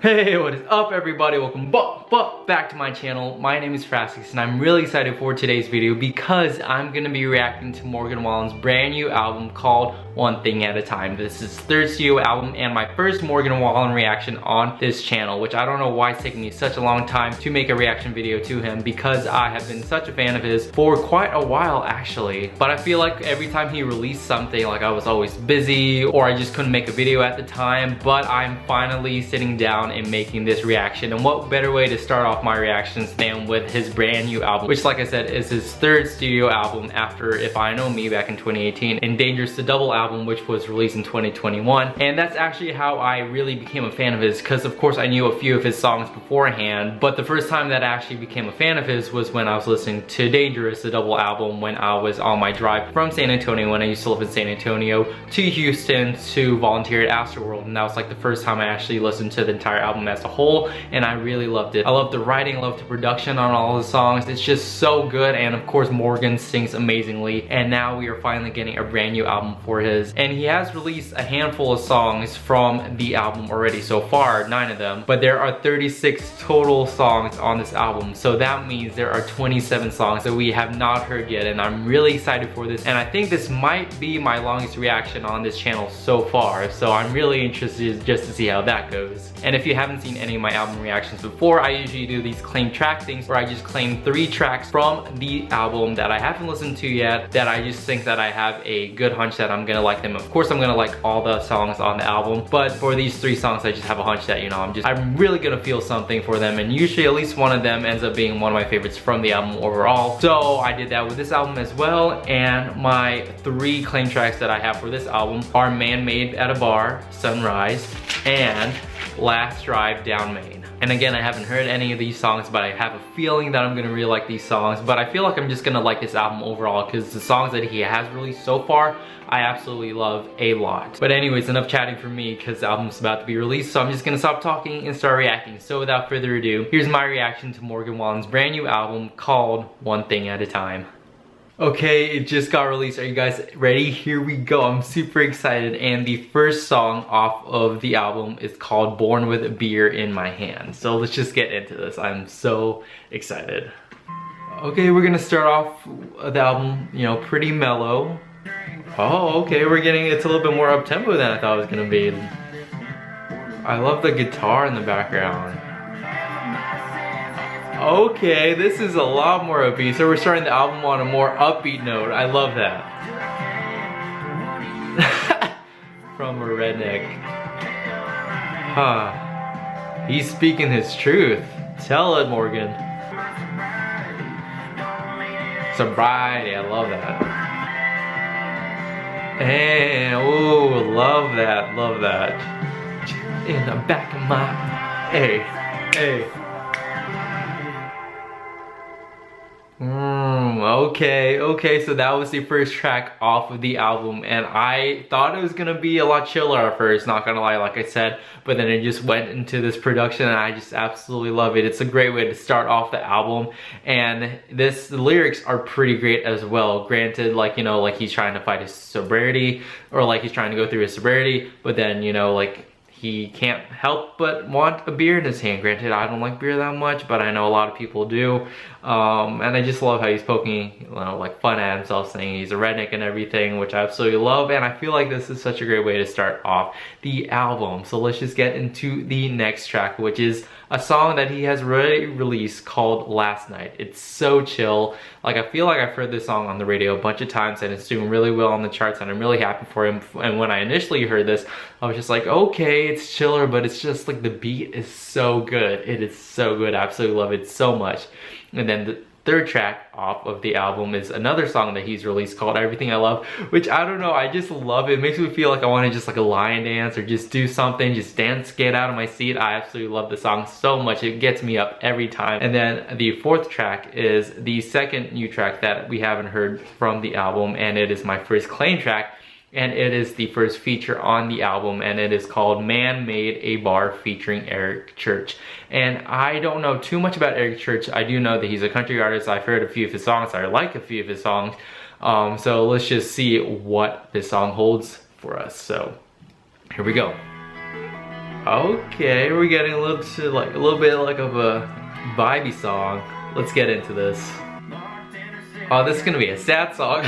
Hey, what is up everybody? Welcome back to my channel. My name is Frassix and I'm really excited for today's video because I'm gonna be reacting to Morgan Wallen's brand new album called One Thing at a Time. This is his third studio album and my first Morgan Wallen reaction on this channel, which I don't know why it's taking me such a long time to make a reaction video to him because I have been such a fan of his for quite a while actually. But I feel like every time he released something, like I was always busy or I just couldn't make a video at the time, but I'm finally sitting down and making this reaction. And what better way to start off my reactions than with his brand new album, which like I said is his third studio album after If I Know Me back in 2018 and Dangerous the Double album, which was released in 2021. And that's actually how I really became a fan of his, because of course I knew a few of his songs beforehand, but the first time that I actually became a fan of his was when I was listening to Dangerous the Double album when I was on my drive from San Antonio, when I used to live in San Antonio, to Houston to volunteer at Astroworld. And that was like the first time I actually listened to the entire album as a whole, and I really loved it. I love the writing, I love the production on all the songs. It's just so good, and of course Morgan sings amazingly. And now we are finally getting a brand new album for his, and he has released a handful of songs from the album already so far, 9 of them, but there are 36 total songs on this album, so that means there are 27 songs that we have not heard yet, and I'm really excited for this. And I think this might be my longest reaction on this channel so far, so I'm really interested just to see how that goes. And if you haven't seen any of my album reactions before, I usually do these claim track things where I just claim 3 tracks from the album that I haven't listened to yet, that I just think that I have a good hunch that I'm gonna like them. Of course I'm gonna like all the songs on the album, but for these 3 songs I just have a hunch that, you know, I'm really gonna feel something for them, and usually at least one of them ends up being one of my favorites from the album overall. So I did that with this album as well, and my 3 claim tracks that I have for this album are Man Made at a Bar, Sunrise, and Last Drive Down Main. And again, I haven't heard any of these songs, but I have a feeling that I'm gonna really like these songs. But I feel like I'm just gonna like this album overall because the songs that he has released so far, I absolutely love a lot. But anyways, enough chatting for me because the album's about to be released, so I'm just gonna stop talking and start reacting. So without further ado, here's my reaction to Morgan Wallen's brand new album called One Thing at a Time. Okay, it just got released. Are you guys ready? Here we go. I'm super excited, and the first song off of the album is called Born with a Beer in My Hand. So let's just get into this. I'm so excited. Okay, we're gonna start off the album, you know, pretty mellow. Oh, okay, it's a little bit more up-tempo than I thought it was gonna be. I love the guitar in the background. Okay, this is a lot more upbeat. So we're starting the album on a more upbeat note. I love that. From a redneck. Huh. He's speaking his truth. Tell it, Morgan. Sobriety, I love that. And, ooh, love that, love that. In the back of my, hey, hey. Okay, so that was the first track off of the album, and I thought it was gonna be a lot chiller at first, not gonna lie, like I said, but then it just went into this production and I just absolutely love it. It's a great way to start off the album, and the lyrics are pretty great as well. Granted, like, you know, like he's trying to fight his sobriety, or like he's trying to go through his sobriety, but then, you know, like, he can't help but want a beer in his hand. Granted, I don't like beer that much, but I know a lot of people do. And I just love how he's poking, you know, like fun at himself, saying he's a redneck and everything, which I absolutely love. And I feel like this is such a great way to start off the album. So let's just get into the next track, which is a song that he has already released called Last Night. It's so chill. Like, I feel like I've heard this song on the radio a bunch of times and it's doing really well on the charts, and I'm really happy for him. And when I initially heard this, I was just like, okay, it's chiller, but it's just like the beat is so good. It is so good. I absolutely love it so much. And then the third track off of the album is another song that he's released called Everything I Love, which I don't know, I just love it. It makes me feel like I want to just like a lion dance or just do something, just dance, get out of my seat. I absolutely love the song so much. It gets me up every time. And then the fourth track is the second new track that we haven't heard from the album, and it is my first claim track. And it is the first feature on the album, and it is called Man Made a Bar featuring Eric Church. And I don't know too much about Eric Church. I do know that he's a country artist. I've heard a few of his songs. I like a few of his songs. So let's just see what this song holds for us. So here we go. Okay, we're getting a little bit like of a vibey song. Let's get into this. Oh, this is gonna be a sad song.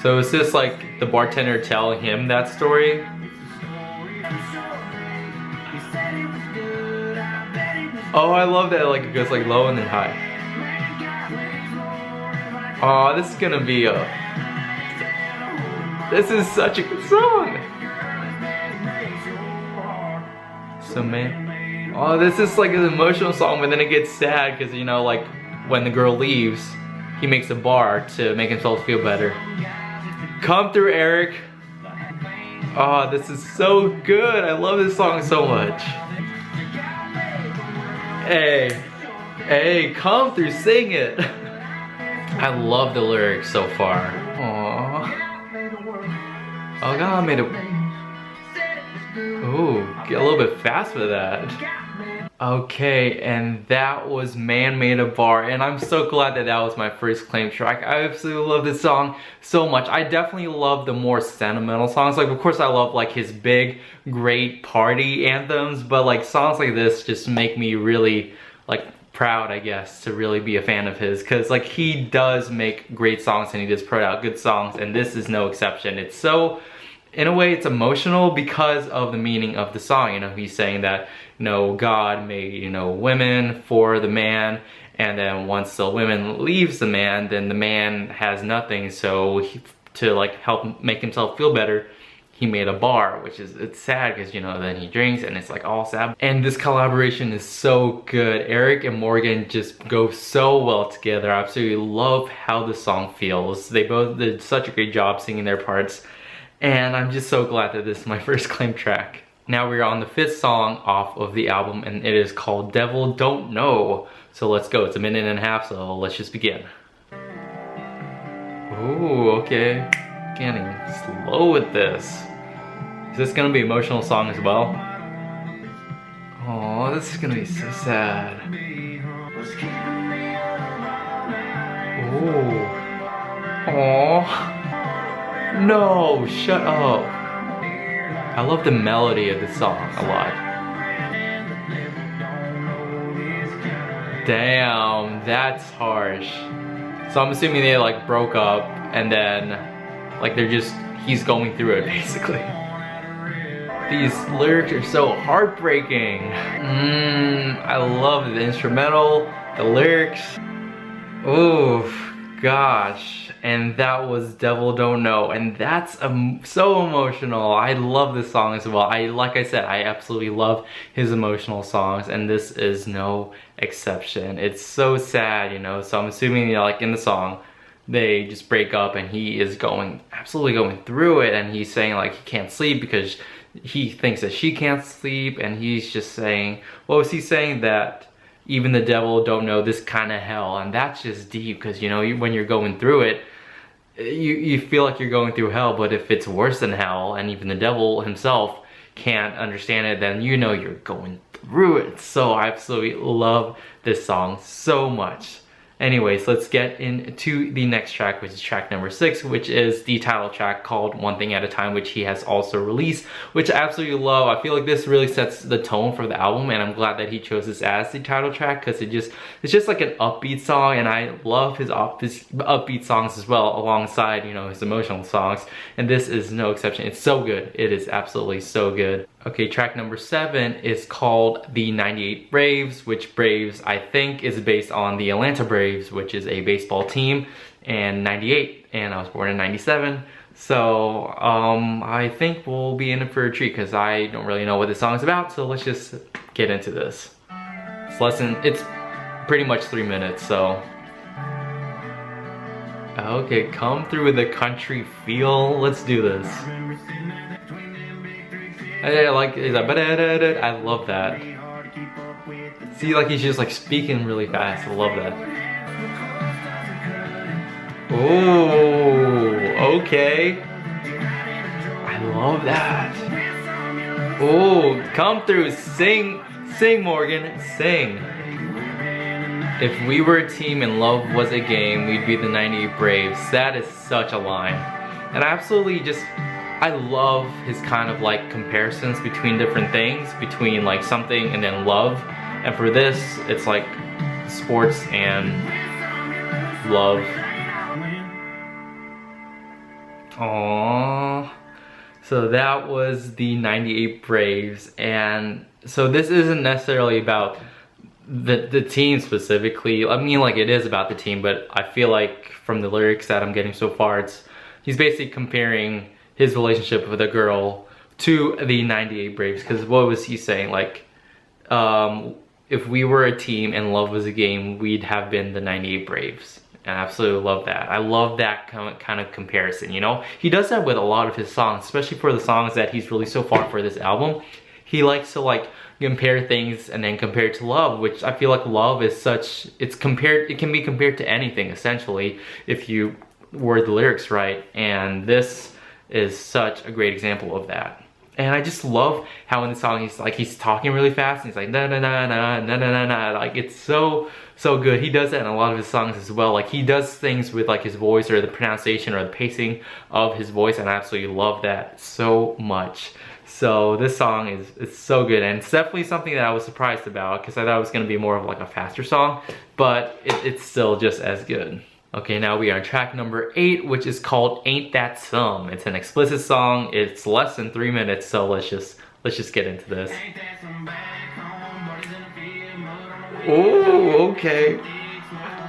So is this like the bartender telling him that story? Oh, I love that, like it goes like low and then high. Oh, this is gonna be this is such a good song. So man, oh, this is like an emotional song, but then it gets sad because, you know, like when the girl leaves, he makes a bar to make himself feel better. Come through, Eric. Oh, this is so good. I love this song so much. Hey, come through, sing it. I love the lyrics so far. Aww. Oh God, I made it. Ooh, get a little bit fast with that. Okay, and that was Man Made a Bar, and I'm so glad that that was my first claim track. I absolutely love this song so much. I definitely love the more sentimental songs. Like, of course, I love like his big, great party anthems, but like songs like this just make me really like proud, I guess, to really be a fan of his, because like he does make great songs and he does put out good songs, and this is no exception. It's so, in a way, it's emotional because of the meaning of the song. You know, he's saying that, you know, God made, you know, women for the man, and then once the woman leaves the man, then the man has nothing. So to like help make himself feel better, he made a bar, which is, it's sad because, you know, then he drinks and it's like all sad. And this collaboration is so good. Eric and Morgan just go so well together. I absolutely love how the song feels. They both did such a great job singing their parts. And I'm just so glad that this is my first claim track. Now we're on the 5th song off of the album, and it is called Devil Don't Know. So let's go. It's a minute and a half, so let's just begin. Ooh, okay. Getting slow with this. Is this gonna be an emotional song as well? Oh, this is gonna be so sad. Ooh. Oh. No, shut up. I love the melody of this song a lot. Damn, that's harsh. So I'm assuming they like broke up and then like he's going through it basically. These lyrics are so heartbreaking. I love the instrumental, the lyrics. Oof, gosh. And that was Devil Don't Know, and that's so emotional. I love this song as well. Like I said, I absolutely love his emotional songs, and this is no exception. It's so sad, you know. So I'm assuming, you know, like in the song, they just break up, and he is absolutely going through it, and he's saying like he can't sleep because he thinks that she can't sleep, and he's just saying, what was he saying? That even the devil don't know this kind of hell. And that's just deep, because, you know, when you're going through it, you feel like you're going through hell, but if it's worse than hell and even the devil himself can't understand it, then you know you're going through it. So I absolutely love this song so much. Anyways, let's get into the next track, which is track number 6, which is the title track called One Thing at a Time, which he has also released, which I absolutely love. I feel like this really sets the tone for the album, and I'm glad that he chose this as the title track, because it's just like an upbeat song, and I love his upbeat songs as well, alongside, you know, his emotional songs, and this is no exception. It's so good. It is absolutely so good. Okay, track number 7 is called The 98 Braves, which Braves, I think, is based on the Atlanta Braves, which is a baseball team, and 98, and I was born in 97. So, I think we'll be in it for a treat, because I don't really know what this song is about, so let's just get into this. It's pretty much 3 minutes, so. Okay, come through with the country feel. Let's do this. I love that. See, like he's just like speaking really fast. I love that. Oh, okay. I love that. Oh, come through, sing, Morgan, sing. If we were a team and love was a game, we'd be the 98 Braves. That is such a line. And I absolutely just I love his kind of like comparisons between different things, between like something and then love. And for this, it's like sports and love. Aww. So that was the 98 Braves, and so this isn't necessarily about the team specifically. I mean, like, it is about the team, but I feel like from the lyrics that I'm getting so far, he's basically comparing his relationship with a girl to the 98 Braves. Because what was he saying? Like, if we were a team and love was a game, we'd have been the 98 Braves. And I absolutely love that. I love that kind of comparison, you know? He does that with a lot of his songs, especially for the songs that he's released so far for this album. He likes to like compare things and then compare it to love, which I feel like love is such, it can be compared to anything essentially if you word the lyrics right. And this is such a great example of that. And I just love how in the song he's talking really fast and he's like na na na na na na na, like it's so good. He does that in a lot of his songs as well. Like he does things with like his voice or the pronunciation or the pacing of his voice, and I absolutely love that so much. So this song is so good, and it's definitely something that I was surprised about because I thought it was gonna be more of like a faster song, but it's still just as good. Okay, now we are on track number 8, which is called Ain't That Some. It's an explicit song. It's less than 3 minutes, so let's just get into this. Oh, okay.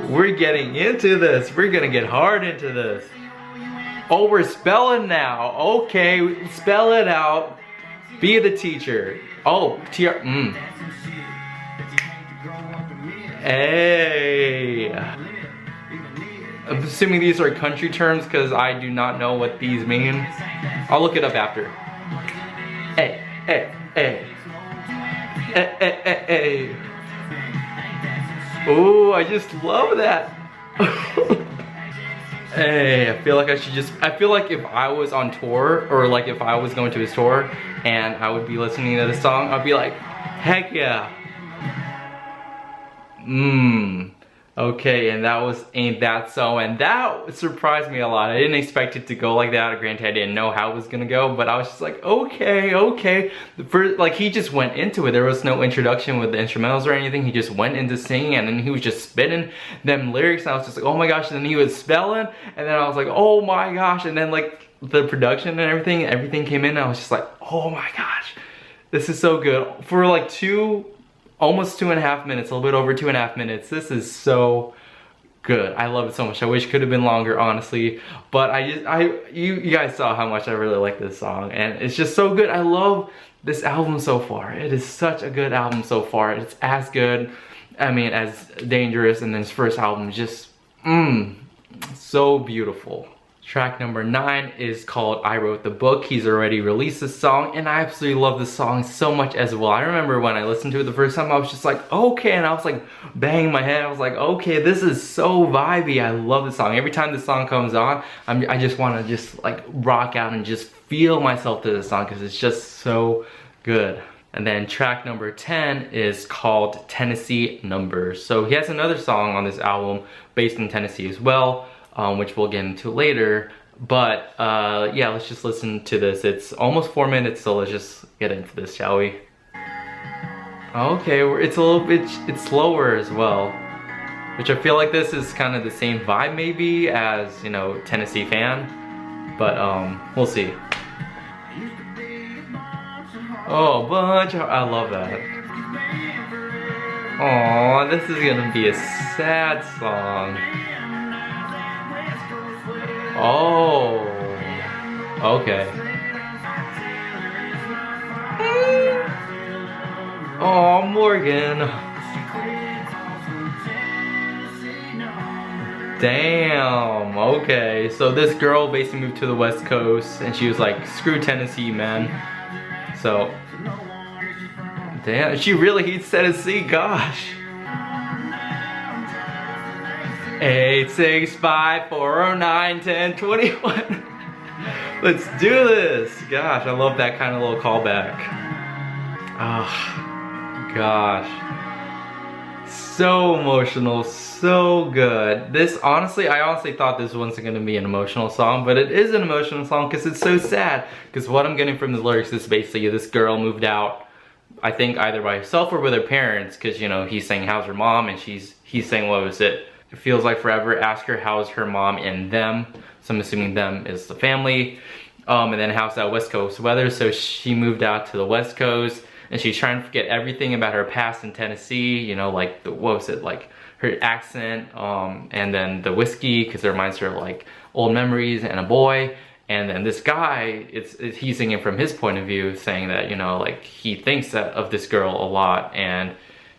We're getting into this. We're gonna get hard into this. Oh, we're spelling now. Okay, spell it out. Be the teacher. Oh, Hey. I'm assuming these are country terms because I do not know what these mean. I'll look it up after. Hey, hey, hey. Hey, hey, hey, hey. Oh, I just love that. Hey, I feel like I feel like if I was on tour, or like if I was going to his tour and I would be listening to this song, I'd be like, heck yeah. Okay, and that was Ain't That So, and that surprised me a lot. I didn't expect it to go like that. Granted, I didn't know how it was gonna go, but I was just like, okay. Like, he just went into it. There was no introduction with the instrumentals or anything. He just went into singing, and then he was just spitting them lyrics, and I was just like, oh my gosh, and then he was spelling, and then I was like, oh my gosh, and then like the production and everything came in, and I was just like, oh my gosh, this is so good. For like almost 2.5 minutes, a little bit over 2.5 minutes. This is so good. I love it so much. I wish it could have been longer, honestly. But you guys saw how much I really like this song, and it's just so good. I love this album so far. It is such a good album so far. It's as good, I mean, as Dangerous, and then his first album, just so beautiful. Track number 9 is called I Wrote the Book. He's already released this song, and I absolutely love this song so much as well. I remember when I listened to it the first time, I was just like, okay, and I was like banging my head. I was like, okay, this is so vibey. I love this song. Every time this song comes on, I just want to just like rock out and just feel myself to this song because it's just so good. And then track number 10 is called Tennessee Numbers. So he has another song on this album based in Tennessee as well, which we'll get into later. But yeah, let's just listen to this. It's almost 4 minutes, so let's just get into this, shall we? Okay, it's a little bit, it's slower as well, which I feel like this is kind of the same vibe maybe as, you know, Tennessee Fan, but we'll see. Oh, I love that. Aw, this is gonna be a sad song. Oh, okay. Oh, Morgan. Damn, okay. So this girl basically moved to the West Coast and she was like, screw Tennessee, man. So, damn, she really hates Tennessee, gosh. 865-409-1021. Let's do this. Gosh, I love that kind of little callback. Oh, gosh. So emotional, so good. This, honestly, I honestly thought this wasn't gonna be an emotional song, but it is an emotional song because it's so sad. Because what I'm getting from the lyrics is basically this girl moved out, I think either by herself or with her parents, because you know, he's saying how's her mom, and he's saying what was it? It feels like forever. Ask her how's her mom and them. So I'm assuming them is the family. And then how's that West Coast weather? So she moved out to the West Coast, and she's trying to forget everything about her past in Tennessee. You know, like the, what was it, like her accent, and then the whiskey, because it reminds her of like old memories and a boy. And then this guy, he's singing from his point of view, saying that, you know, like he thinks that of this girl a lot, and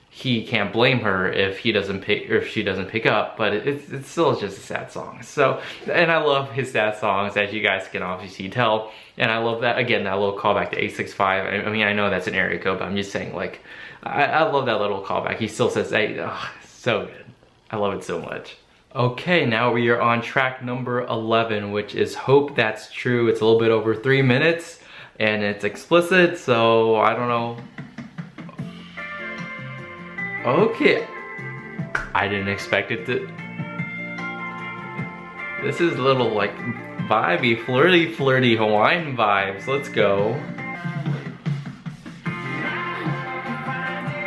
he can't blame her if he doesn't pick, or if she doesn't pick up. But it's still just a sad song. So, and I love his sad songs, as you guys can obviously tell. And I love that, again, that little callback to 865. I mean, I know that's an area code, but I'm just saying, like, I love that little callback. He still says, hey, oh, so good. I love it so much. Okay, now we are on track number 11, which is Hope That's True. It's a little bit over 3 minutes, and it's explicit, so I don't know. Okay, I didn't expect it to. This is a little like vibey, flirty Hawaiian vibes. Let's go.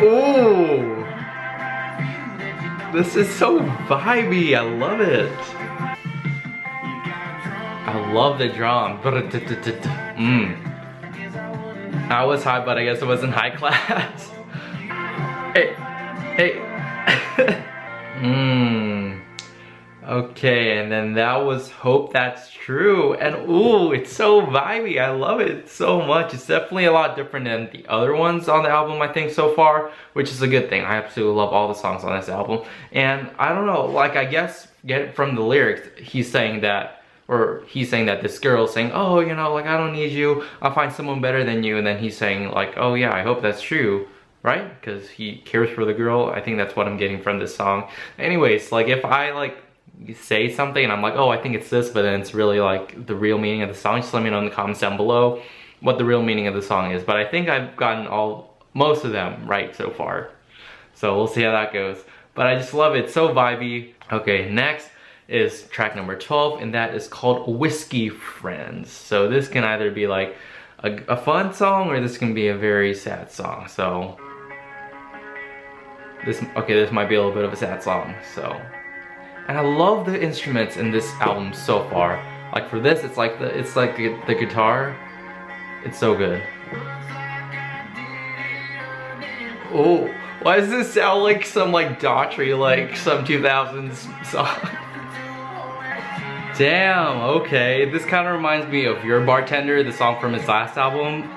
Ooh. This is so vibey, I love it. I love the drum. I was high, but I guess it wasn't high class. Hey, hey. Okay, and then that was Hope That's True. And ooh, it's so vibey. I love it so much. It's definitely a lot different than the other ones on the album, I think, so far, which is a good thing. I absolutely love all the songs on this album. And I don't know, like, I guess, get from the lyrics, he's saying that this girl's saying, oh, you know, like, I don't need you. I'll find someone better than you. And then he's saying, like, oh yeah, I hope that's true. Right? Because he cares for the girl. I think that's what I'm getting from this song. Anyways, like, if I, like, say something and I'm like, oh, I think it's this, but then it's really like the real meaning of the song, just let me know in the comments down below what the real meaning of the song is. But I think I've gotten most of them right so far, so we'll see how that goes. But I just love it, so vibey. Okay, next is track number 12, and that is called Whiskey Friends. So this can either be like a fun song, or this can be a very sad song. So this might be a little bit of a sad song. So, and I love the instruments in this album so far. Like for this, it's like the guitar. It's so good. Oh, why does this sound like some like Daughtry, like some 2000s song? Damn, okay. This kind of reminds me of Your Bartender, the song from his last album.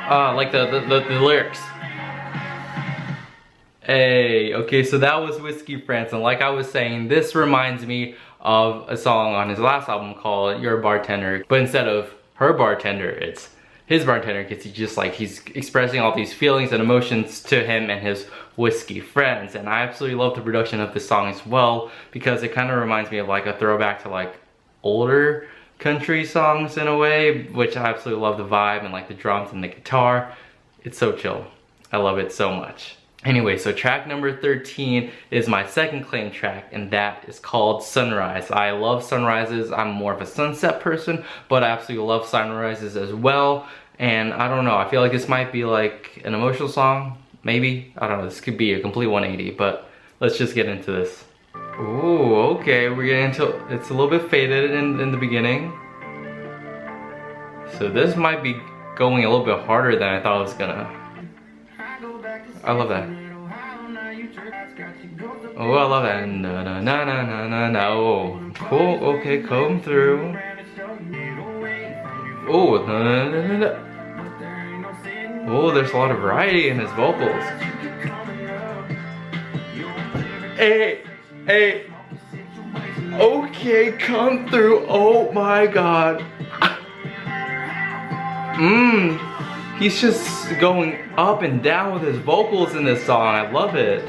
Like the lyrics. Hey, okay, so that was Whiskey Friends, and like I was saying, this reminds me of a song on his last album called Your Bartender, but instead of her bartender, it's his bartender, because he's expressing all these feelings and emotions to him and his whiskey friends. And I absolutely love the production of this song as well, because it kind of reminds me of like a throwback to like older country songs in a way, which I absolutely love the vibe and like the drums and the guitar. It's so chill. I love it so much. Anyway, so track number 13 is my second claim track, and that is called Sunrise. I love sunrises. I'm more of a sunset person, but I absolutely love sunrises as well. And I don't know, I feel like this might be like an emotional song, maybe? I don't know, this could be a complete 180, but let's just get into this. Ooh, okay, we're getting into, it's a little bit faded in the beginning. So this might be going a little bit harder than I thought it was gonna. I love that. Oh, I love that. Na na na na na na na. Oh, cool. Okay, come through. Oh, na na na na na. Oh, there's a lot of variety in his vocals. Hey, hey. Okay, come through. Oh my God. He's just going up and down with his vocals in this song. I love it.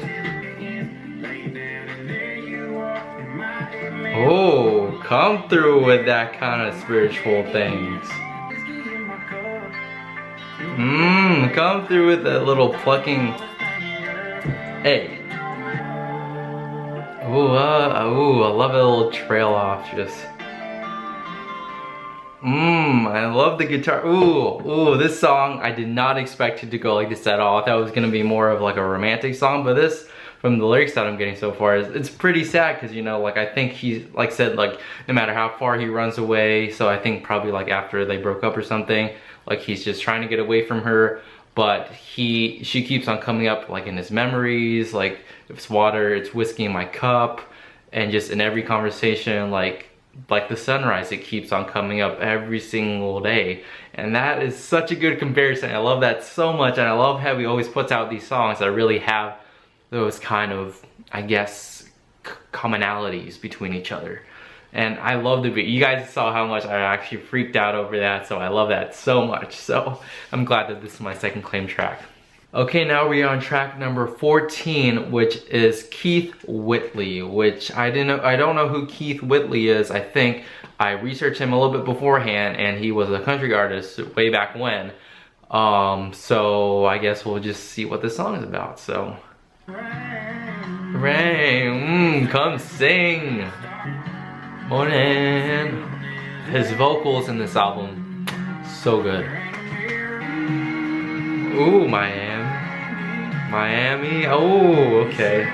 Oh, come through with that kind of spiritual things. Come through with that little plucking. Hey, Ooh, I love a little trail off, just. I love the guitar. Ooh, this song, I did not expect it to go like this at all. I thought it was gonna be more of like a romantic song, but this, from the lyrics that I'm getting so far, it's pretty sad because, you know, like I think he's, like said, like no matter how far he runs away, so I think probably like after they broke up or something, like he's just trying to get away from her, but she keeps on coming up like in his memories, like if it's water, it's whiskey in my cup, and just in every conversation, like the sunrise, it keeps on coming up every single day. And that is such a good comparison. I love that so much, and I love how he always puts out these songs that really have those kind of, I guess, commonalities between each other. And I love the beat. You guys saw how much I actually freaked out over that, so I love that so much. So I'm glad that this is my second claim track. Okay, now we are on track number 14, which is Keith Whitley, which I don't know who Keith Whitley is. I think I researched him a little bit beforehand, and he was a country artist way back when. So I guess we'll just see what this song is about. So, rain, come sing, morning. His vocals in this album, so good. Ooh, Miami, oh, okay.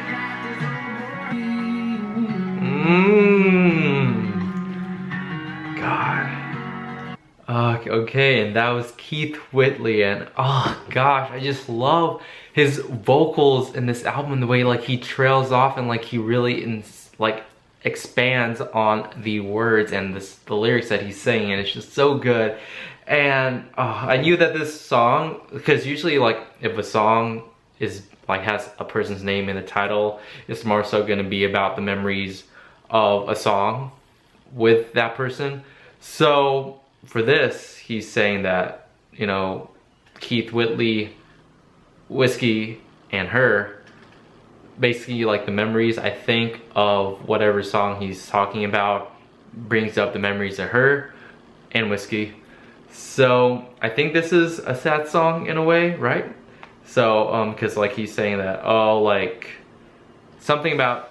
God. Okay, and that was Keith Whitley, and oh gosh, I just love his vocals in this album, the way like he trails off and like he really like expands on the words and the lyrics that he's singing, and it's just so good. And I knew that this song, because usually like if a song is like has a person's name in the title, it's more so going to be about the memories of a song with that person. So for this, he's saying that, you know, Keith Whitley, whiskey, and her, basically like the memories, I think, of whatever song he's talking about brings up the memories of her and whiskey. So I think this is a sad song in a way, right? So because like he's saying that, oh, like something about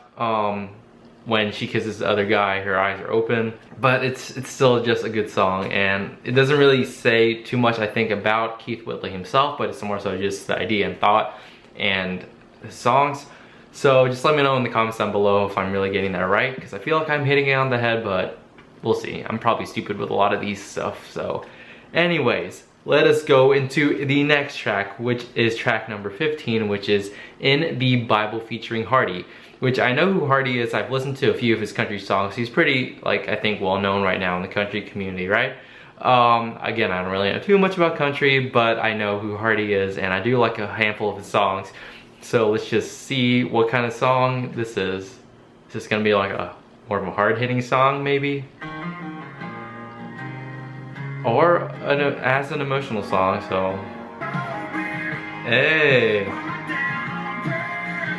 when she kisses the other guy, her eyes are open, but it's still just a good song, and it doesn't really say too much, I think, about Keith Whitley himself, but it's more so just the idea and thought and his songs. So just let me know in the comments down below if I'm really getting that right, because I feel like I'm hitting it on the head, but we'll see. I'm probably stupid with a lot of these stuff. So anyways, let us go into the next track, which is track number 15, which is In the Bible featuring Hardy, which I know who Hardy is. I've listened to a few of his country songs. He's pretty, like, I think well known right now in the country community, right? Again, I don't really know too much about country, but I know who Hardy is, and I do like a handful of his songs. So let's just see what kind of song this is. Is this gonna be like a more of a hard-hitting song, maybe? Or as an emotional song, so. Hey.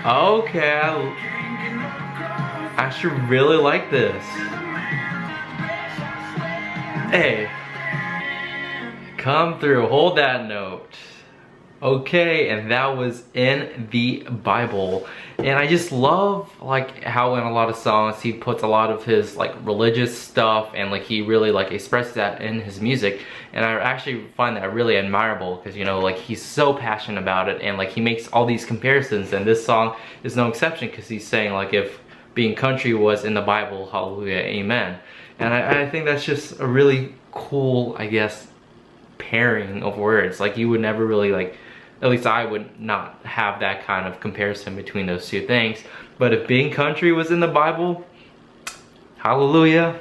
Okay, I actually really like this. Hey. Come through, hold that note. Okay, and that was In the Bible. And I just love like how in a lot of songs he puts a lot of his like religious stuff, and like he really like expresses that in his music. And I actually find that really admirable, because, you know, like he's so passionate about it, and like he makes all these comparisons, and this song is no exception, because he's saying like if being country was in the Bible, hallelujah, amen. And I think that's just a really cool, I guess, pairing of words. Like you would never really like, at least I would not have that kind of comparison between those two things. But if being country was in the Bible, hallelujah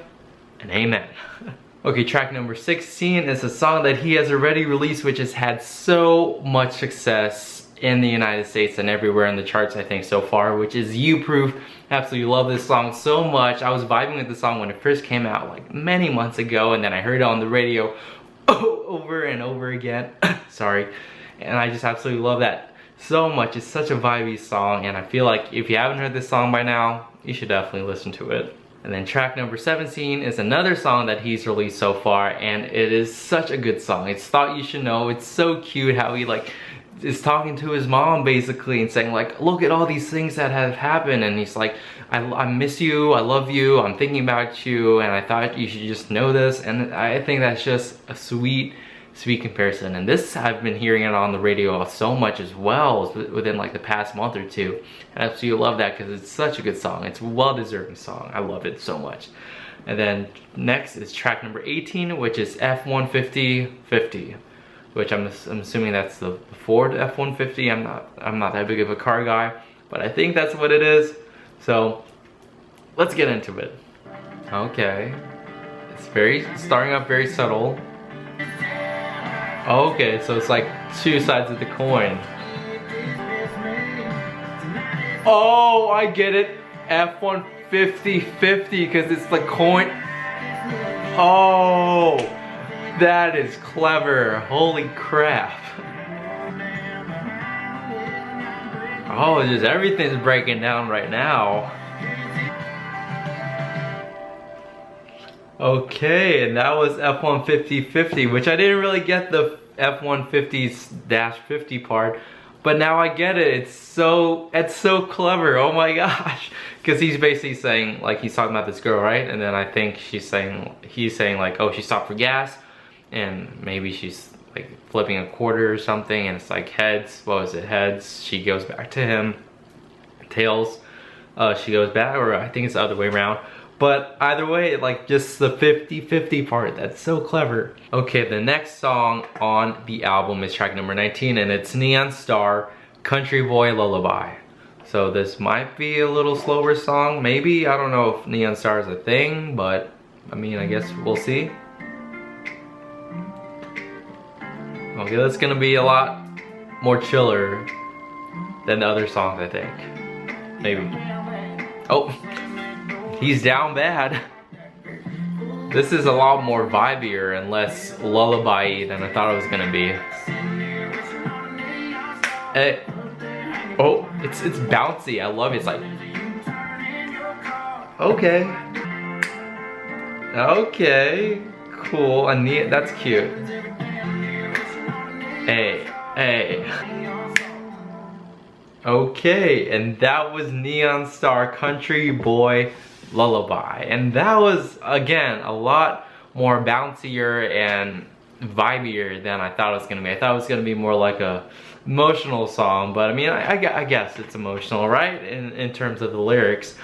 and amen. Okay, track number 16 is a song that he has already released, which has had so much success in the United States and everywhere in the charts, I think, so far, which is You Proof. Absolutely love this song so much. I was vibing with the song when it first came out like many months ago, and then I heard it on the radio over and over again. Sorry. And I just absolutely love that so much. It's such a vibey song, and I feel like if you haven't heard this song by now, you should definitely listen to it. And then track number 17 is another song that he's released so far, and it is such a good song. It's Thought You Should Know. It's so cute how he like is talking to his mom basically and saying like, look at all these things that have happened, and he's like, I miss you, I love you, I'm thinking about you, and I thought you should just know this. And I think that's just a sweet comparison. And this, I've been hearing it on the radio so much as well within like the past month or two. And I absolutely love that because it's such a good song. It's a well-deserving song. I love it so much. And then next is track number 18, which is F-150-50, which I'm assuming that's the Ford F-150. I'm not that big of a car guy, but I think that's what it is. So let's get into it. Okay, it's starting off very subtle. Okay, so it's like two sides of the coin. Oh, I get it. F-150-50 because it's the coin. Oh, that is clever. Holy crap. Oh, just everything's breaking down right now. Okay, and that was F-150-50, which I didn't really get the F-150-50 part, but now I get it. It's so clever. Oh my gosh. Because he's basically saying, like, he's talking about this girl, right? And then I think he's saying like, oh, she stopped for gas, and maybe she's like flipping a quarter or something, and it's like heads. What was it? Heads. She goes back to him. Tails. She goes back, or I think it's the other way around. But either way, like, just the 50-50 part. That's so clever. Okay, the next song on the album is track number 19, and it's Neon Star, Country Boy Lullaby. So this might be a little slower song, maybe. I don't know if Neon Star is a thing, but I mean, I guess we'll see. Okay, that's gonna be a lot more chiller than the other songs, I think. Maybe. Oh, he's down bad. This is a lot more vibier and less lullaby-y than I thought it was gonna be. Oh, it's bouncy. I love it. It's like, okay, okay, cool. That's cute. Hey. Okay, and that was Neon Star, Country Boy Lullaby, and that was, again, a lot more bouncier and vibier than I thought it was gonna be. I thought it was gonna be more like a emotional song, but I mean, I guess it's emotional, right? In terms of the lyrics.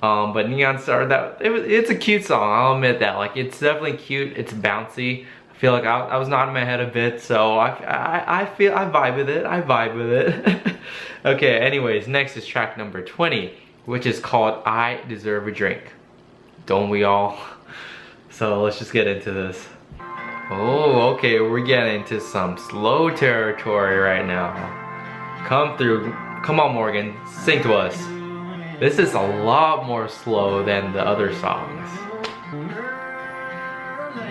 But Neon Star, it's a cute song. I'll admit that. Like, it's definitely cute. It's bouncy. I feel like I was nodding my head a bit, so I vibe with it. I vibe with it. Okay. Anyways, next is track number 20, which is called "I Deserve a Drink." Don't we all? So let's just get into this. Oh, okay, we're getting into some slow territory right now. Come through. Come on, Morgan, sing to us. This is a lot more slow than the other songs.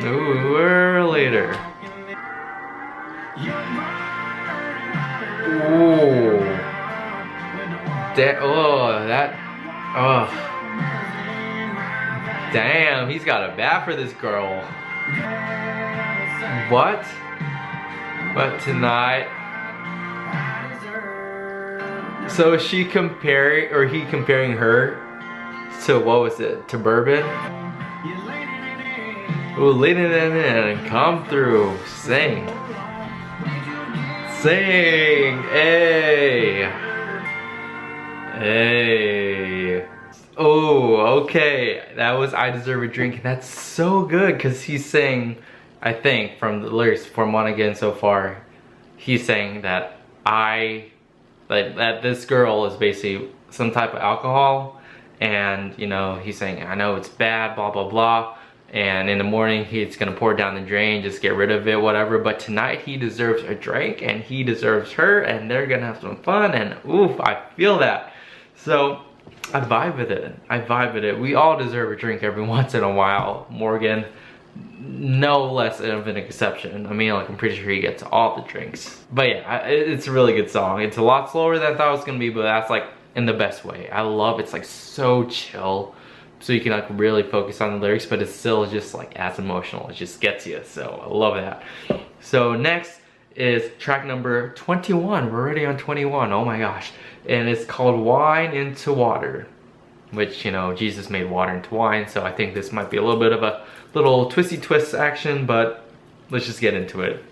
Ooh, we're later. Ooh. Oh. Damn, he's got a bat for this girl. What? But tonight. So is she comparing, or he comparing her to, what was it, to bourbon? Ooh, leaning in, come through, sing. Sing, hey. Hey. Oh, okay, that was "I Deserve a Drink," and that's so good because he's saying, I think from the lyrics, from what I'm getting so far, he's saying that that this girl is basically some type of alcohol, and you know, he's saying, I know it's bad, blah blah blah, and in the morning he's gonna pour it down the drain, just get rid of it, whatever, but tonight he deserves a drink and he deserves her, and they're gonna have some fun, and oof, I feel that. So I vibe with it. I vibe with it. We all deserve a drink every once in a while. Morgan, no less of an exception. I mean, like, I'm pretty sure he gets all the drinks. But yeah, it's a really good song. It's a lot slower than I thought it was gonna be, but that's like in the best way. I love it's like so chill, so you can like really focus on the lyrics, but it's still just like as emotional. It just gets you. So I love that. So next is track number 21. We're already on 21. Oh my gosh. And it's called "Wine into Water." which, you know, Jesus made water into wine, so I think this might be a little bit of a little twisty twist action, but let's just get into it.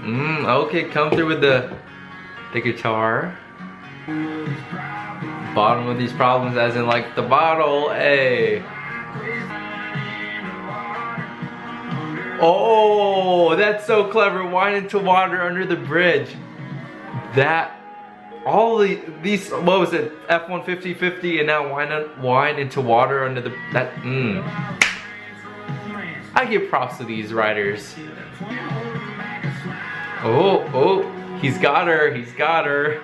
Okay, come through with the guitar. Bottom of these problems, as in like the bottle, hey. Oh, that's so clever. Wine into water under the bridge. That, all these, what was it? F-150, 50, and now wine into water under the, that, I give props to these writers. Oh, he's got her, he's got her.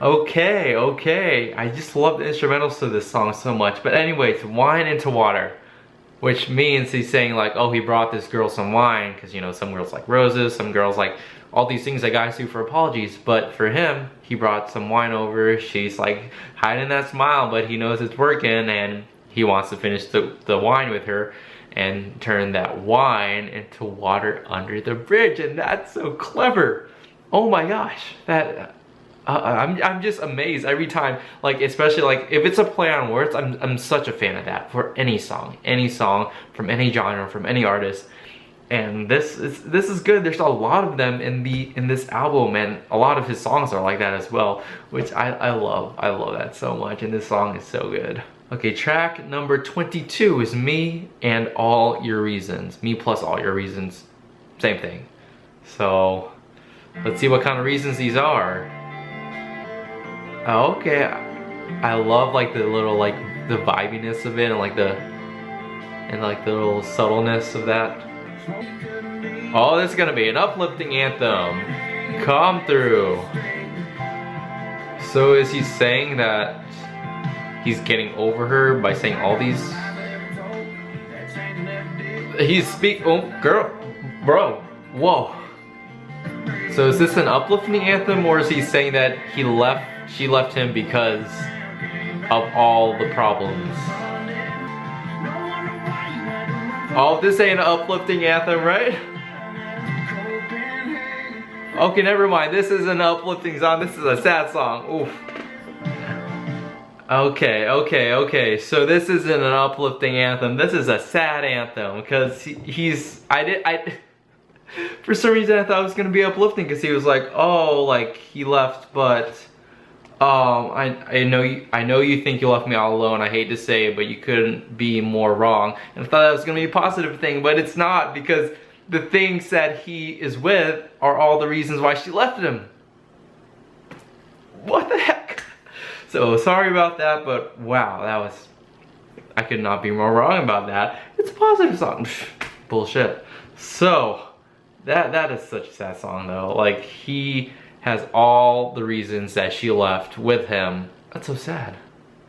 Okay. I just love the instrumentals to this song so much. But anyways, wine into water, which means he's saying like, oh, he brought this girl some wine, because, you know, some girls like roses, some girls like all these things that guys do for apologies. But for him, he brought some wine over. She's like hiding that smile, but he knows it's working, and he wants to finish the wine with her and turn that wine into water under the bridge. And that's so clever. Oh my gosh, that I'm just amazed every time. Like, especially like if it's a play on words, I'm such a fan of that for any song from any genre, from any artist. And this is good. There's a lot of them in this album, and a lot of his songs are like that as well, which I love. I love that so much, and this song is so good. Okay, track number 22 is Me and All Your Reasons. Me plus All Your Reasons, same thing. So let's see what kind of reasons these are. Okay, I love like the little like the vibiness of it, and like the little subtleness of that. Oh, this is gonna be an uplifting anthem. Come through. So is he saying that he's getting over her by saying all these? Oh, girl, bro, whoa. So is this an uplifting anthem, or is he saying that she left him because of all the problems? Oh, this ain't an uplifting anthem, right? Okay, never mind. This is an uplifting song. This is a sad song. Oof. Okay. So this isn't an uplifting anthem. This is a sad anthem, because for some reason I thought it was gonna be uplifting, because he was like, oh, like he left, but I know you think you left me all alone. I hate to say it, but you couldn't be more wrong. And I thought that was gonna be a positive thing, but it's not, because the things that he is with are all the reasons why she left him. What the heck? So sorry about that, but wow, I could not be more wrong about that. It's a positive song. Bullshit. So that is such a sad song though. Like, he has all the reasons that she left with him. That's so sad.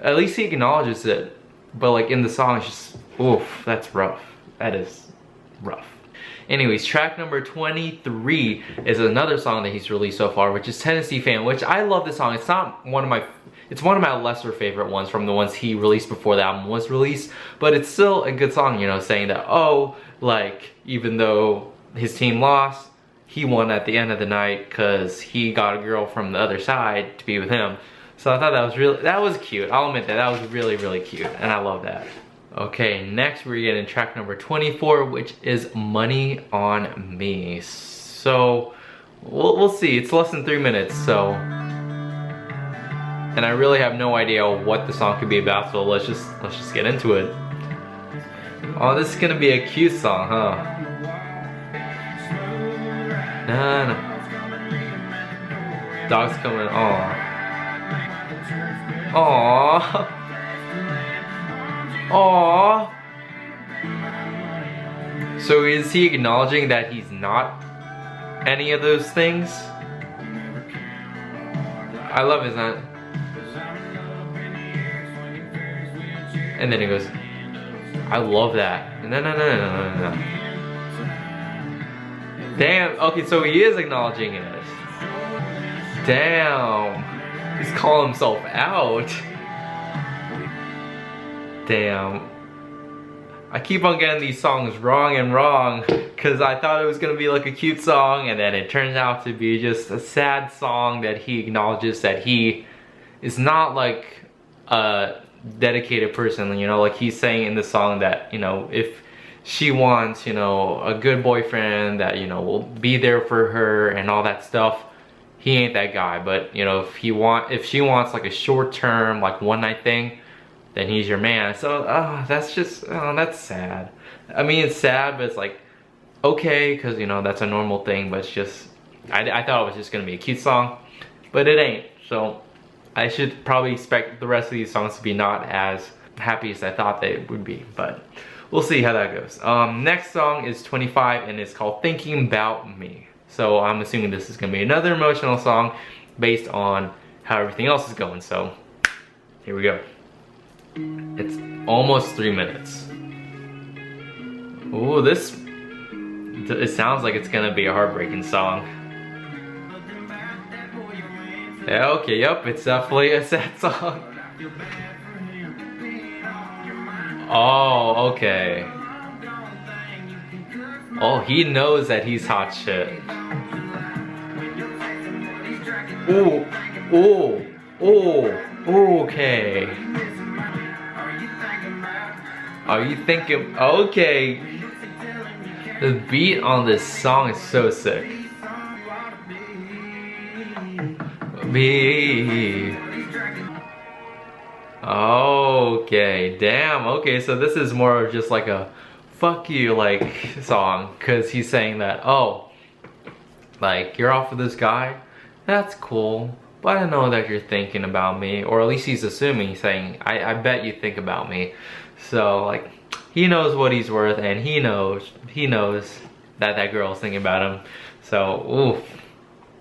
At least he acknowledges it, but like in the song it's just, oof, that's rough. That is rough. Anyways, track number 23 is another song that he's released so far, which is Tennessee Fan, which I love this song. It's one of my lesser favorite ones from the ones he released before the album was released, but it's still a good song, you know, saying that, oh, like, even though his team lost, he won at the end of the night because he got a girl from the other side to be with him. So I thought that was cute. I'll admit that was really, really cute, and I love that. Okay, next we're getting track number 24, which is Money on Me. So we'll see. It's less than 3 minutes, so, and I really have no idea what the song could be about, so let's just get into it. Oh, this is gonna be a cute song, huh? Nah. Dog's coming. Aww. Aww. So is he acknowledging that he's not any of those things? I love his aunt. And then he goes, I love that. No. Damn, okay, so he is acknowledging it. Damn. He's calling himself out. Damn. I keep on getting these songs wrong and wrong because I thought it was gonna be like a cute song, and then it turns out to be just a sad song that he acknowledges that he is not like a dedicated person, you know, like he's saying in the song that, you know, if she wants, you know, a good boyfriend that, you know, will be there for her and all that stuff, he ain't that guy. But, you know, if she wants like a short-term, like one-night thing, then he's your man. So that's just, that's sad. I mean, it's sad, but it's like okay, because, you know, that's a normal thing. But it's just, I thought it was just gonna be a cute song, but it ain't. So I should probably expect the rest of these songs to be not as happy as I thought they would be, but we'll see how that goes. Next song is 25, and it's called Thinking Bout Me. So I'm assuming this is gonna be another emotional song based on how everything else is going. So here we go. It's almost 3 minutes. Ooh, it sounds like it's gonna be a heartbreaking song. Yeah, okay, yep, it's definitely a sad song. Oh, okay. Oh, he knows that he's hot shit. Ooh, ooh, ooh, okay. Are you thinking, okay. The beat on this song is so sick. Me. Okay, damn, okay, so this is more of just like a fuck you like song, because he's saying that, oh, like, you're off with this guy, that's cool, but I know that you're thinking about me, or at least he's assuming, saying, I bet you think about me. So like, he knows what he's worth, and he knows that that girl's thinking about him. So oof.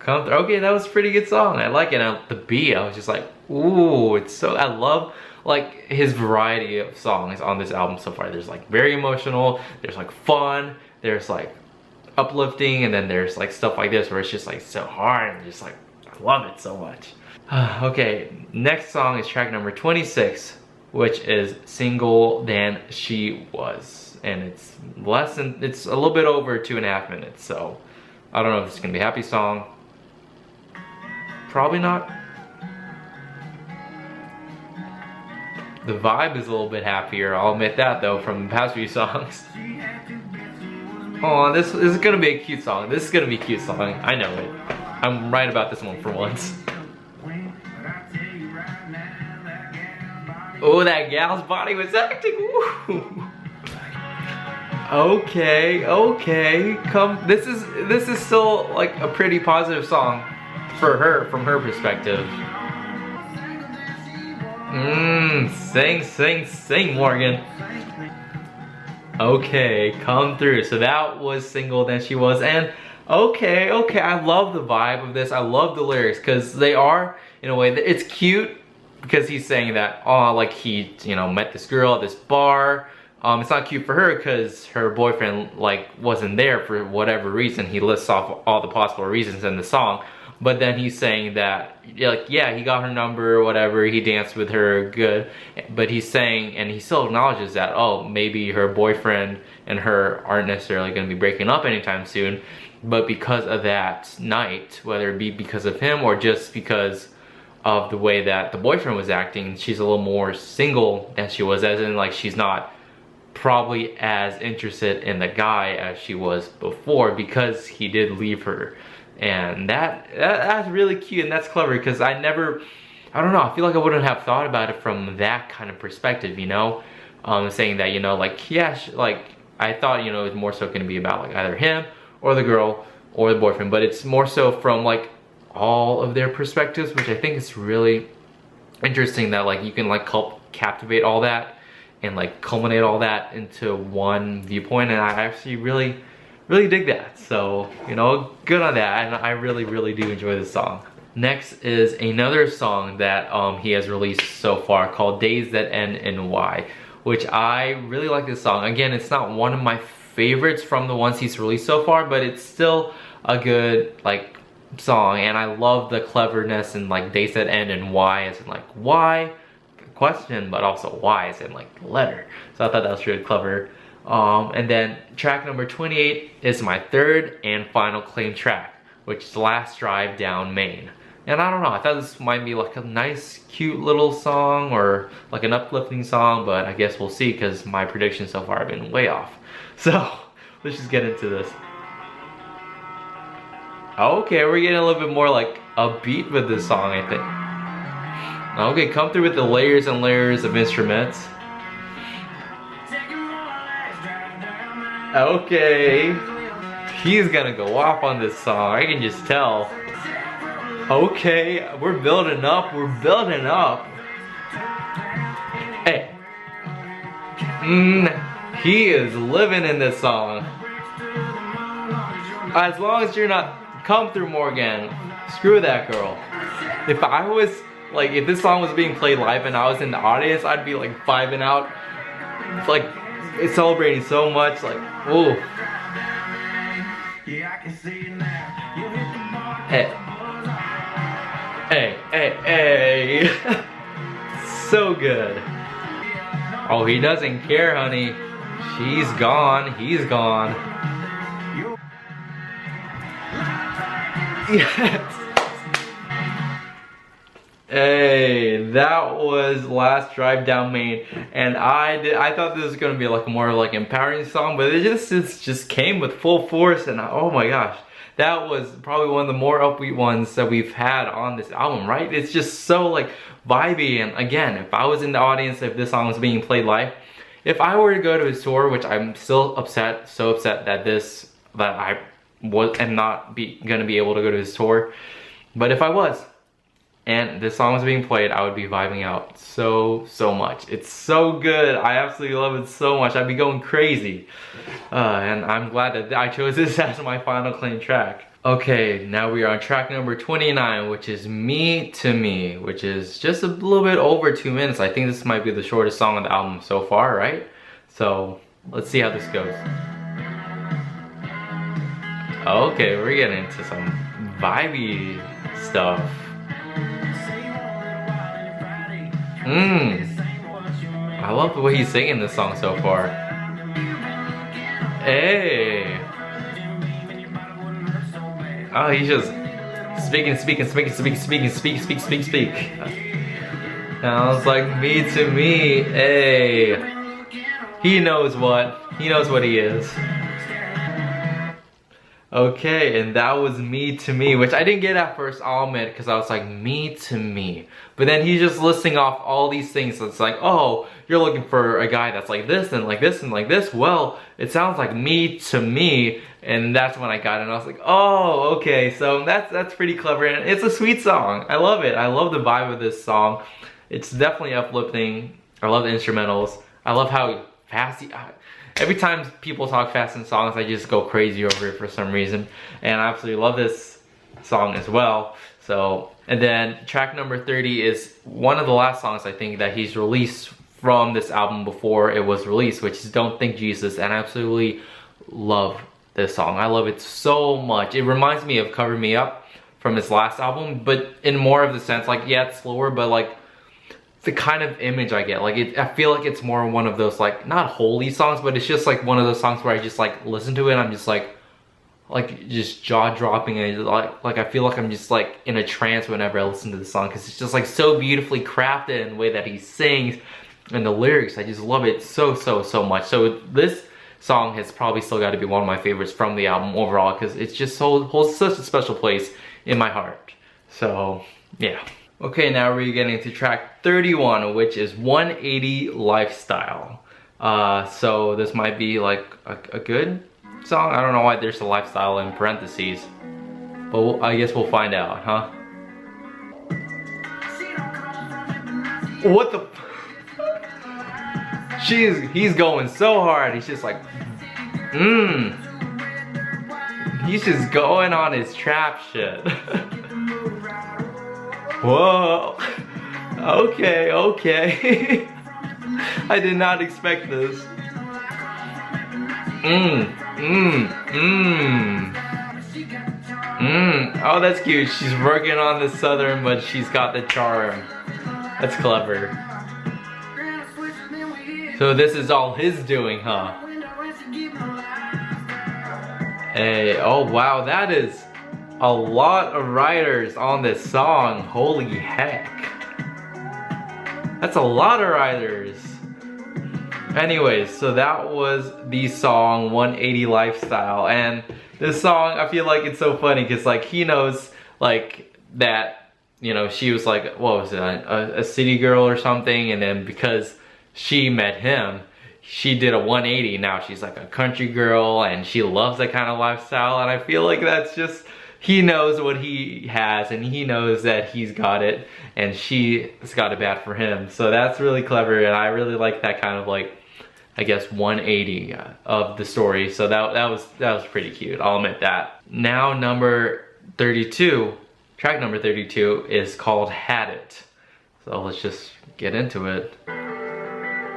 Okay, that was a pretty good song. I like it. And the beat, I was just like, ooh, it's so, I love like his variety of songs on this album so far. There's like very emotional, there's like fun, there's like uplifting, and then there's like stuff like this where it's just like so hard and just like, I love it so much. Okay, next song is track number 26, which is Single Than She Was. And it's it's a little bit over 2.5 minutes, so I don't know if it's gonna be a happy song. Probably not. The vibe is a little bit happier, I'll admit that though, from the past few songs. Oh, this is gonna be a cute song. This is gonna be a cute song. I know it. I'm right about this one for once. Oh, that gal's body was acting. Woo. Okay, okay. This is still like a pretty positive song for her, from her perspective. Sing, Morgan. Okay, come through. So that was Single Than She Was, and okay, I love the vibe of this. I love the lyrics, because they are, in a way, that it's cute, because he's saying that, oh, like he, you know, met this girl at this bar. It's not cute for her because her boyfriend like wasn't there for whatever reason. He lists off all the possible reasons in the song, but then he's saying that, like, yeah, he got her number or whatever, he danced with her, good, but he's saying, and he still acknowledges that, oh, maybe her boyfriend and her aren't necessarily going to be breaking up anytime soon, but because of that night, whether it be because of him or just because of the way that the boyfriend was acting, she's a little more single than she was, as in like she's not probably as interested in the guy as she was before, because he did leave her. And that's really cute, and that's clever, because I don't know, I feel like I wouldn't have thought about it from that kind of perspective, you know, saying that, you know, like, yeah, like I thought, you know, it was more so going to be about like either him or the girl or the boyfriend, but it's more so from like all of their perspectives, which I think is really interesting, that like you can like captivate all that and like culminate all that into one viewpoint, and I actually really dig that. So, you know, good on that, and I really do enjoy this song. Next is another song that he has released so far, called Days That End in Y, which I really like this song. Again, it's not one of my favorites from the ones he's released so far, but it's still a good like song, and I love the cleverness and like Days That End in Y, as in like why question, but also why is in like the letter. So I thought that was really clever. And then track number 28 is my third and final claim track, which is Last Drive Down Main. And I don't know, I thought this might be like a nice, cute little song or like an uplifting song, but I guess we'll see because my predictions so far have been way off. So let's just get into this. Okay, we're getting a little bit more like upbeat with this song, I think. Okay, come through with the layers and layers of instruments. Okay, he's gonna go off on this song, I can just tell. Okay, we're building up, we're building up. Hey. He is living in this song. As long as you're not, come through Morgan. Screw that girl. If I was, like, if this song was being played live and I was in the audience, I'd be like vibing out. Like, it's celebrating so much, like, ooh. Hey. Hey, hey, hey. So good. Oh, he doesn't care, honey. She's gone, he's gone. Yes. Hey, that was Last Drive Down Main, and I thought this was gonna be like more like empowering song, but it just came with full force, and oh my gosh. That was probably one of the more upbeat ones that we've had on this album, right? It's just so like vibey, and again, if I was in the audience, if this song was being played live, if I were to go to his tour, which I'm still upset, so upset that I am not gonna be able to go to his tour, but if I was, and this song was being played, I would be vibing out so much. It's so good. I absolutely love it so much. I'd be going crazy. And I'm glad that I chose this as my final claim track. Okay, now we are on track number 29, which is Me to Me, which is just a little bit over 2 minutes. I think this might be the shortest song on the album so far, right? So let's see how this goes. Okay, we're getting into some vibey stuff. I love the way he's singing this song so far. Hey. Oh, he's just speak. Sounds like me to me. Hey. He knows what he is. Okay, and that was Me to Me, which I didn't get at first, I'll admit, because I was like, me to me. But then he's just listing off all these things, so it's like, oh, you're looking for a guy that's like this and like this and like this. Well, it sounds like me to me, and that's when I got it, and I was like, oh, okay, so that's pretty clever, and it's a sweet song. I love it. I love the vibe of this song. It's definitely uplifting. I love the instrumentals. I love how fast every time people talk fast in songs, I just go crazy over it for some reason. And I absolutely love this song as well. So, and then track number 30 is one of the last songs I think that he's released from this album before it was released, which is Don't Think Jesus. And I absolutely love this song. I love it so much. It reminds me of Cover Me Up from his last album, but in more of the sense, like, yeah, it's slower, but like, the kind of image I get, like I feel like it's more one of those like not holy songs, but it's just like one of those songs where I just like listen to it and I'm just like just jaw dropping, and like I feel like I'm just like in a trance whenever I listen to the song, because it's just like so beautifully crafted in the way that he sings and the lyrics. I just love it so much. So this song has probably still got to be one of my favorites from the album overall, because it's just holds such a special place in my heart. So yeah. Okay, now we're getting to track 31, which is 180 Lifestyle. So this might be like a good song. I don't know why there's a lifestyle in parentheses, but I guess we'll find out, huh? What the? He's going so hard. He's just like, He's just going on his trap shit. Whoa. Okay. I did not expect this. Oh, that's cute. She's working on the southern, but she's got the charm. That's clever. So this is all his doing, huh? Hey, oh wow, that is a lot of writers on this song. Holy heck. That's a lot of writers. Anyways, so that was the song 180 Lifestyle, and this song, I feel like it's so funny because like he knows like that, you know, she was like, what was it, a city girl or something, and then because she met him, she did a 180. Now she's like a country girl and she loves that kind of lifestyle, and I feel like that's just, he knows what he has and he knows that he's got it and she's got it bad for him. So that's really clever, and I really like that kind of like, I guess 180 of the story. So that was pretty cute, I'll admit that. Now number 32, track number 32 is called Had It. So let's just get into it.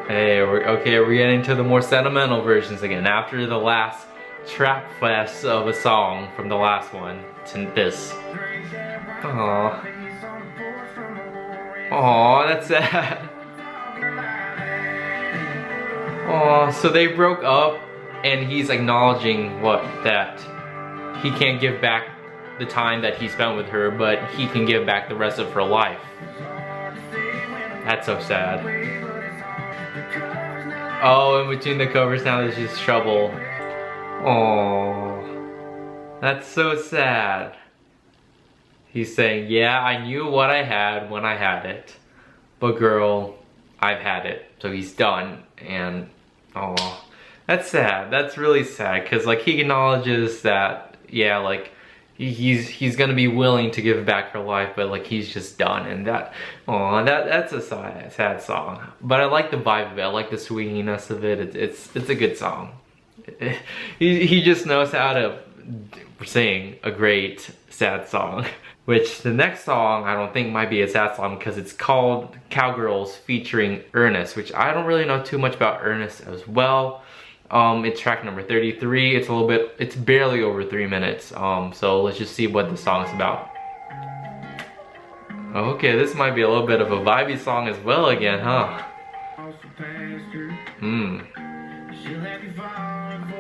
Hey, we're getting to the more sentimental versions again. After the last trap fest of a song from the last one to this. Aww. Aww, that's sad. Aww, so they broke up and he's acknowledging what, that he can't give back the time that he spent with her, but he can give back the rest of her life. That's so sad. Oh, in between the covers now there's just trouble. Oh, that's so sad. He's saying, yeah, I knew what I had when I had it, but girl, I've had it. So he's done, and oh, that's sad. That's really sad, because like he acknowledges that, yeah, like he's gonna be willing to give back her life, but like he's just done, and that, oh, that's a sad song. But I like the vibe of it. I like the swinginess of it. It's a good song. He just knows how to sing a great sad song. Which the next song I don't think might be a sad song because it's called Cowgirls featuring Ernest, which I don't really know too much about Ernest as well. It's track number 33. It's barely over 3 minutes. So let's just see what the song's about. Okay, this might be a little bit of a vibey song as well again, huh?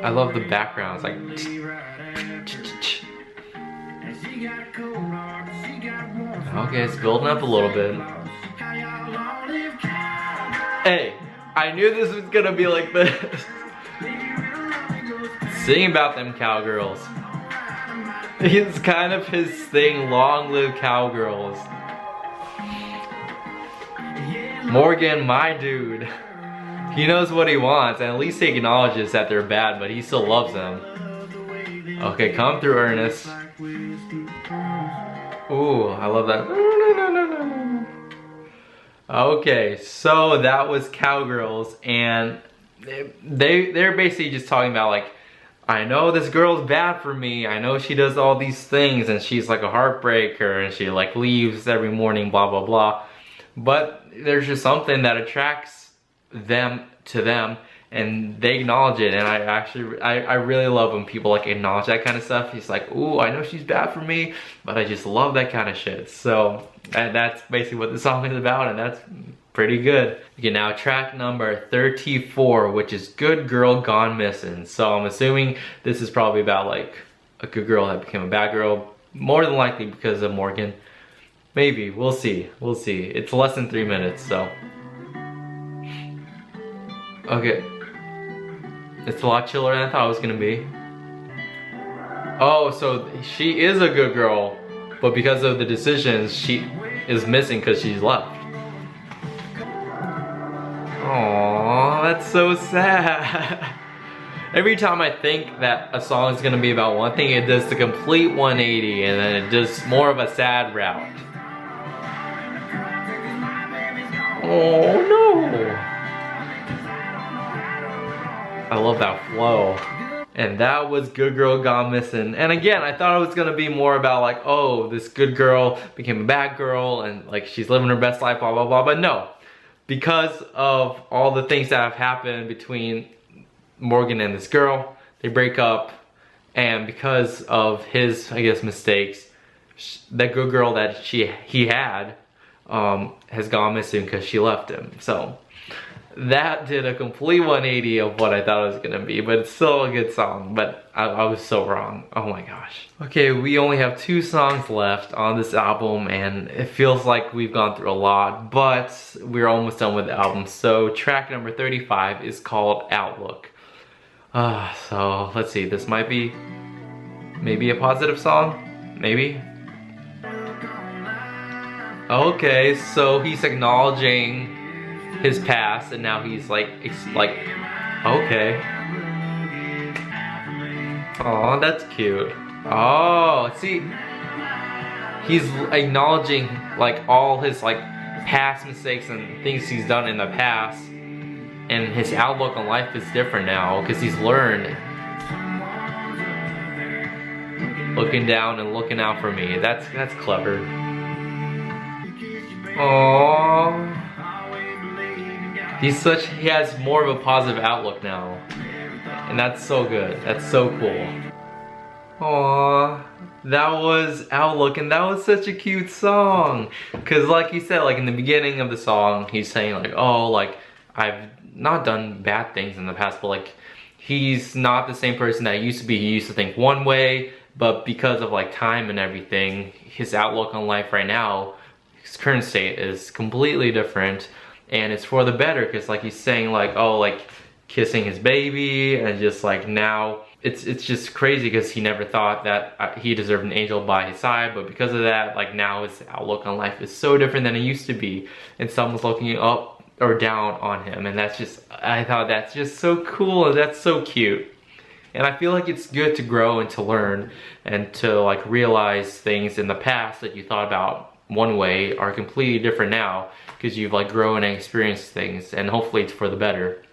I love the background. It's like okay, it's building up a little bit. Hey, I knew this was gonna be like this. Sing about them cowgirls. It's kind of his thing, long live cowgirls. Morgan, my dude. He knows what he wants, and at least he acknowledges that they're bad, but he still loves them. Okay, come through, Ernest. Ooh, I love that. Okay, so that was Cowgirls, and they're basically just talking about like, I know this girl's bad for me. I know she does all these things, and she's like a heartbreaker, and she like leaves every morning, blah blah blah. But there's just something that attracts them to them, and they acknowledge it. And I really love when people like acknowledge that kind of stuff. He's like, ooh, I know she's bad for me, but I just love that kind of shit. So that's basically what the song is about, and that's pretty good. Okay, now track number 34, which is Good Girl Gone Missin'. So I'm assuming this is probably about like a good girl that became a bad girl, more than likely because of Morgan. Maybe, we'll see, we'll see. It's less than 3 minutes, so. Okay. It's a lot chiller than I thought it was gonna be. Oh, so she is a good girl, but because of the decisions, she is missing because she's left. Aww, that's so sad. Every time I think that a song is gonna be about one thing, it does the complete 180, and then it does more of a sad route. Oh no! I love that flow. And that was Good Girl Gone Missin'. And again, I thought it was gonna be more about like, oh, this good girl became a bad girl and like she's living her best life, blah blah blah. But no, because of all the things that have happened between Morgan and this girl, they break up, and because of his, I guess, mistakes, that good girl that he had has gone missing because she left him. So That did a complete 180 of what I thought it was gonna be, but it's still a good song, but I was so wrong. Oh my gosh. Okay, we only have 2 songs left on this album, and it feels like we've gone through a lot, but we're almost done with the album. So track number 35 is called Outlook. So let's see, this might be maybe a positive song, maybe? Okay, so he's acknowledging his past, and now he's like, okay. Oh, that's cute. Oh, see, he's acknowledging like all his like past mistakes and things he's done in the past, and his outlook on life is different now because he's learned. Looking down and looking out for me. That's clever. Aww. He has more of a positive outlook now. And that's so good. That's so cool. Aww. That was Outlook, and that was such a cute song. Cause like he said, like in the beginning of the song, he's saying like, oh, like I've not done bad things in the past, but like he's not the same person that he used to be. He used to think one way, but because of like time and everything, his outlook on life right now, his current state is completely different. And it's for the better, because like he's saying like, oh, like kissing his baby, and just like now it's just crazy because he never thought that he deserved an angel by his side, but because of that, like now his outlook on life is so different than it used to be, and someone's looking up or down on him, and that's just, I thought that's just so cool, and that's so cute. And I feel like it's good to grow and to learn and to like realize things in the past that you thought about one way are completely different now, because you've like grown and experienced things, and hopefully it's for the better.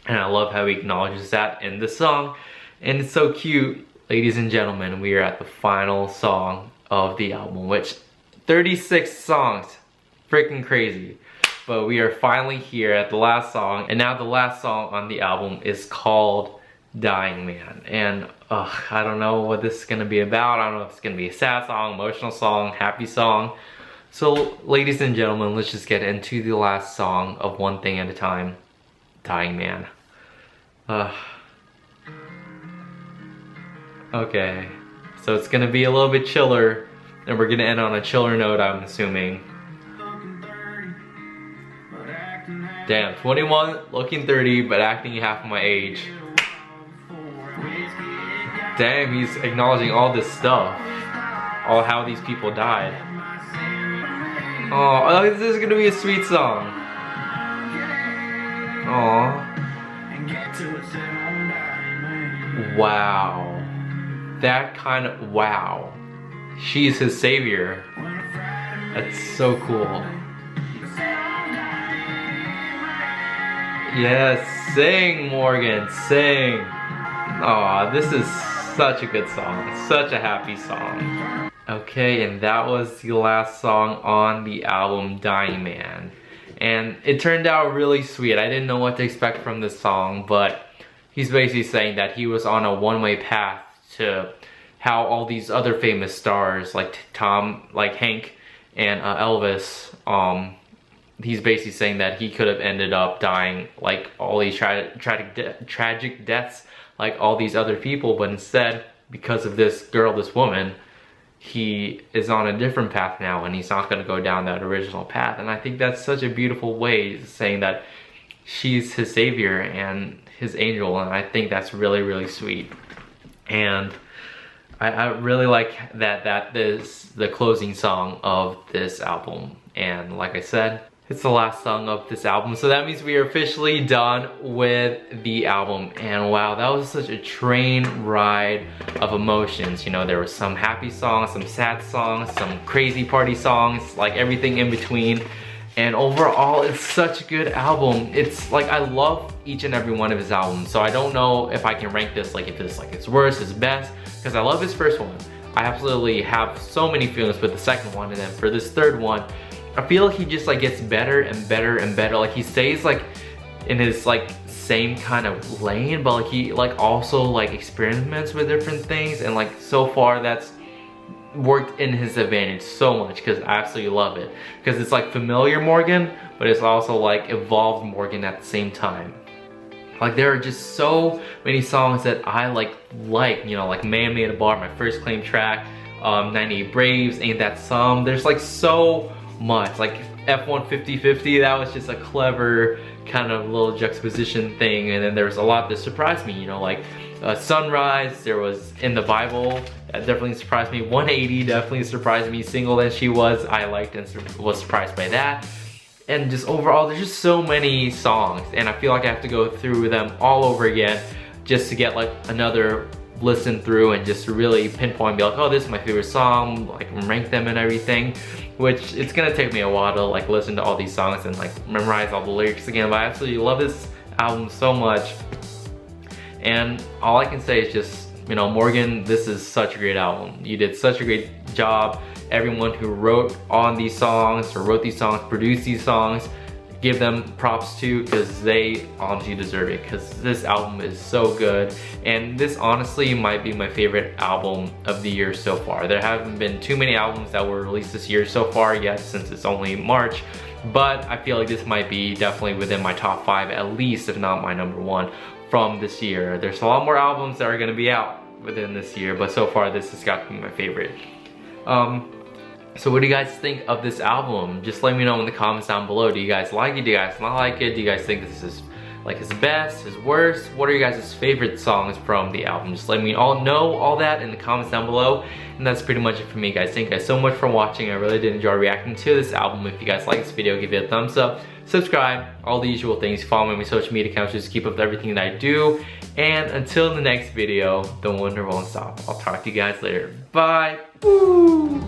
And I love how he acknowledges that in the song, and it's so cute. Ladies and gentlemen, we are at the final song of the album, which 36 songs, freaking crazy. But we are finally here at the last song, and now the last song on the album is called Dying Man. And I don't know what this is gonna be about. I don't know if it's gonna be a sad song, emotional song, happy song. So ladies and gentlemen, let's just get into the last song of One Thing at a Time, Dying Man. Okay, so it's gonna be a little bit chiller, and we're gonna end on a chiller note, I'm assuming. Damn, 21, looking 30, but acting half my age. Damn, he's acknowledging all this stuff. All how these people died. Oh, this is gonna be a sweet song. Aw. Wow. That kind of, wow. She's his savior. That's so cool. Yes, sing, Morgan, sing. Aw, this is such a good song. Such a happy song. Okay, and that was the last song on the album, Dying Man. And it turned out really sweet. I didn't know what to expect from this song, but he's basically saying that he was on a one-way path to how all these other famous stars like Hank and Elvis, he's basically saying that he could have ended up dying like all these tragic deaths like all these other people, but instead, because of this girl, this woman, he is on a different path now, and he's not going to go down that original path. And I think that's such a beautiful way, saying that she's his savior and his angel, and I think that's really, really sweet. And I really like that is the closing song of this album. And like I said, it's the last song of this album, so that means we are officially done with the album. And wow, that was such a train ride of emotions. You know, there were some happy songs, some sad songs, some crazy party songs, like everything in between. And overall, it's such a good album. It's like, I love each and every one of his albums, so I don't know if I can rank this, like if it's like his worst, his best, because I love his first one. I absolutely have so many feelings with the second one, and then for this third one, I feel like he just like gets better and better and better. Like he stays like in his like same kind of lane, but like he like also like experiments with different things, and like so far that's worked in his advantage so much because I absolutely love it. Because it's like familiar Morgan, but it's also like evolved Morgan at the same time. Like there are just so many songs that I like, you know, like Man Made a Bar, my first claim track, 98 Braves, Ain't That Some. There's like so much, like F1 50/50, that was just a clever kind of little juxtaposition thing. And then there was a lot that surprised me, you know, like Sunrise, there was In the Bible, that definitely surprised me. 180 definitely surprised me. Single Than She Was, I liked and was surprised by that. And just overall, there's just so many songs, and I feel like I have to go through them all over again just to get like another listen through and just really pinpoint and be like, oh, this is my favorite song, like rank them and everything, which it's gonna take me a while to like listen to all these songs and like memorize all the lyrics again, but I absolutely love this album so much. And all I can say is just, you know, Morgan, this is such a great album. You did such a great job. Everyone who wrote on these songs or wrote these songs, produced these songs, give them props to, because they honestly deserve it, because this album is so good. And this honestly might be my favorite album of the year so far. There haven't been too many albums that were released this year so far yet, since it's only March, but I feel like this might be definitely within my top 5 at least, if not my #1 from this year. There's a lot more albums that are gonna be out within this year, but so far this has got to be my favorite. So what do you guys think of this album? Just let me know in the comments down below. Do you guys like it? Do you guys not like it? Do you guys think this is like his best, his worst? What are you guys' favorite songs from the album? Just let me all know all that in the comments down below. And that's pretty much it for me, guys. Thank you guys so much for watching. I really did enjoy reacting to this album. If you guys like this video, give it a thumbs up, subscribe, all the usual things. Follow me on my social media accounts just to keep up with everything that I do. And until the next video, the wonder won't stop. I'll talk to you guys later. Bye. Woo!